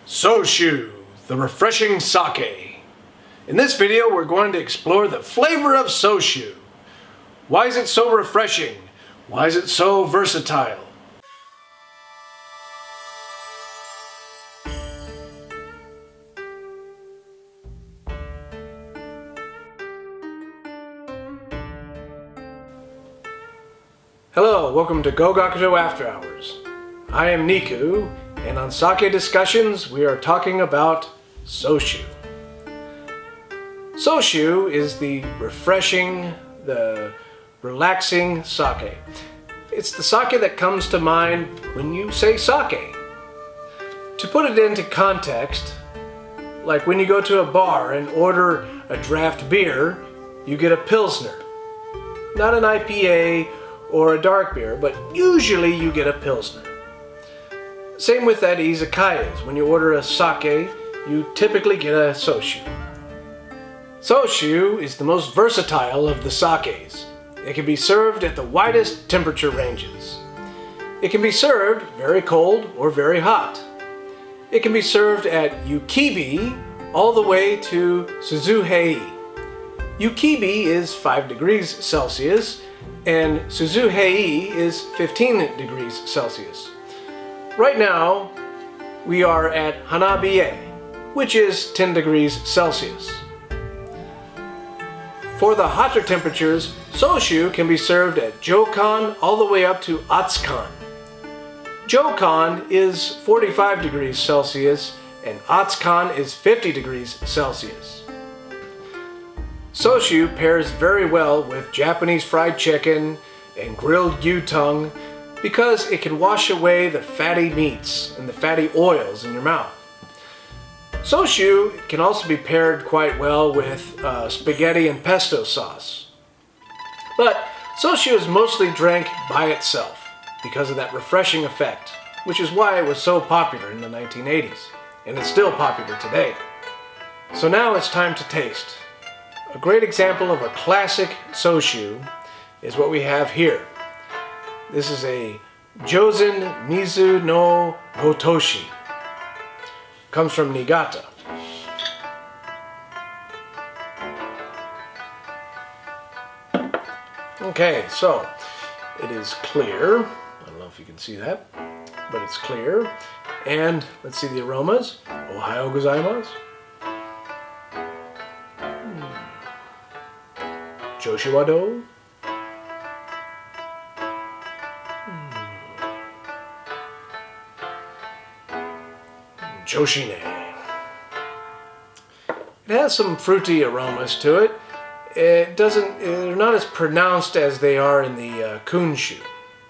Soshu, the refreshing sake. In this video, we're going to explore the flavor of soshu. Why is it so refreshing? Why is it so versatile? Hello, welcome to GOGAKUDO After Hours. I am Niku, and on sake discussions we are talking about soshu. Soshu is the refreshing, the relaxing sake. It's the sake that comes to mind when you say sake. To put it into context, like when you go to a bar and order a draft beer, you get a pilsner. Not an IPA or a dark beer, but usually you get a pilsner. Same with at izakayas. When you order a sake, you typically get a soshu. Soshu is the most versatile of the sakes. It can be served at the widest temperature ranges. It can be served very cold or very hot. It can be served at yukibi all the way to suzuhei. Yukibi is 5 degrees Celsius and suzuhei is 15 degrees Celsius. Right now, we are at hanabiye, which is 10 degrees Celsius. For the hotter temperatures, soshu can be served at jokan all the way up to atsukan. Jokan is 45 degrees Celsius and atsukan is 50 degrees Celsius. Soshu pairs very well with Japanese fried chicken and grilled gyutung because it can wash away the fatty meats and the fatty oils in your mouth. Soshu can also be paired quite well with spaghetti and pesto sauce. But soshu is mostly drank by itself because of that refreshing effect, which is why it was so popular in the 1980s, and it's still popular today. So now it's time to taste. A great example of a classic soshu is what we have here. This is a Jozen Mizu no Gotoshi. Comes from Niigata. Okay, so it is clear. I don't know if you can see that, but it's clear. And let's see the aromas. Ohayou gozaimasu. Joshi wa dou? Joshine. It has some fruity aromas to it. They're not as pronounced as they are in the kunshu,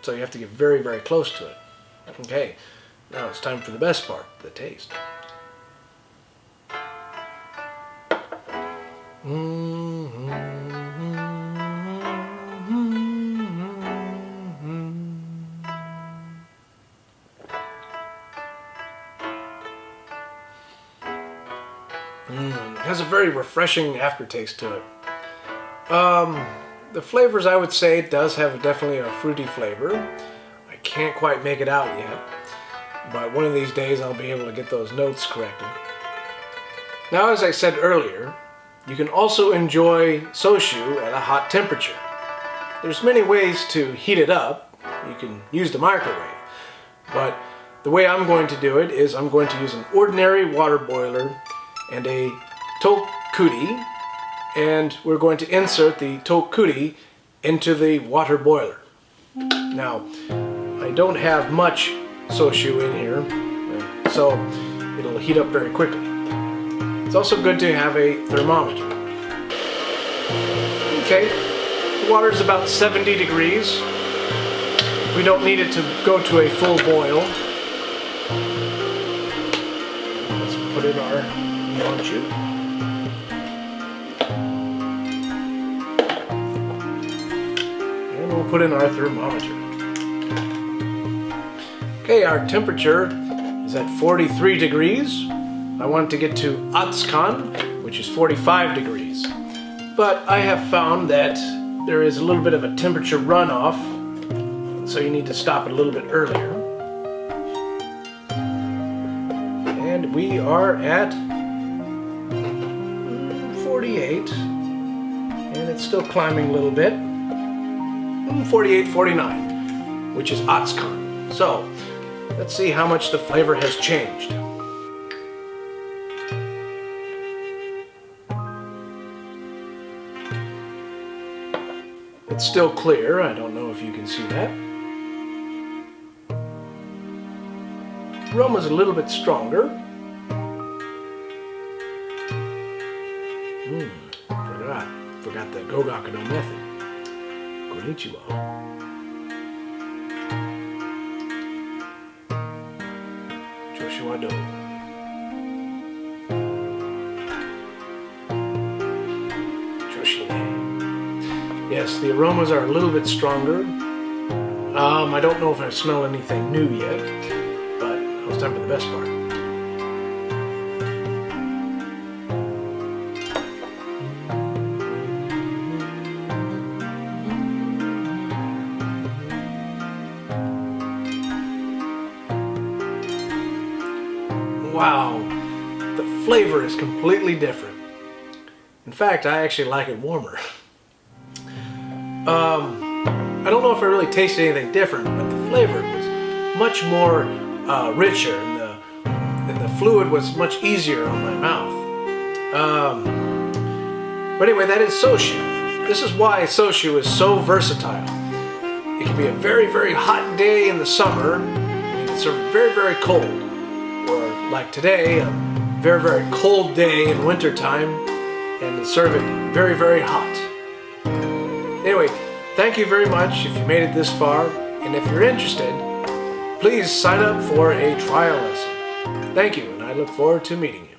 so you have to get very, very close to it. Okay, now it's time for the best part, the taste. It has a very refreshing aftertaste to it. The flavors, I would say, it does have definitely a fruity flavor. I can't quite make it out yet, but one of these days I'll be able to get those notes correctly. Now, as I said earlier, you can also enjoy soshu at a hot temperature. There's many ways to heat it up. You can use the microwave, but the way I'm going to do it is I'm going to use an ordinary water boiler and a tokuri, and we're going to insert the tokuri into the water boiler. Now, I don't have much soshu in here, so it'll heat up very quickly. It's also good to have a thermometer. Okay, the water's about 70 degrees. We don't need it to go to a full boil. Let's put in our Monju. And we'll put in our thermometer. Okay, our temperature is at 43 degrees. I want to get to atsukan, which is 45 degrees. But I have found that there is a little bit of a temperature runoff, so you need to stop it a little bit earlier. And and we are at 48, and it's still climbing a little bit. 48, 49, which is Atsukan. So, let's see how much the flavor has changed. It's still clear. I don't know if you can see that. Aroma's a little bit stronger. Forgot the GOGAKUDO method. Konnichiwa. Joshiwado. Joshine. Yes, the aromas are a little bit stronger. I don't know if I smell anything new yet, but I was time for the best part. Wow, the flavor is completely different. In fact, I actually like it warmer. I don't know if I really tasted anything different, but the flavor was much more richer, and the fluid was much easier on my mouth. But anyway, that is soshu. This is why soshu is so versatile. It can be a very, very hot day in the summer, and you can serve it very, very cold. Or like today, a very, very cold day in wintertime, and serve it very, very hot. Anyway, thank you very much if you made it this far, and if you're interested, please sign up for a trial lesson. Thank you, and I look forward to meeting you.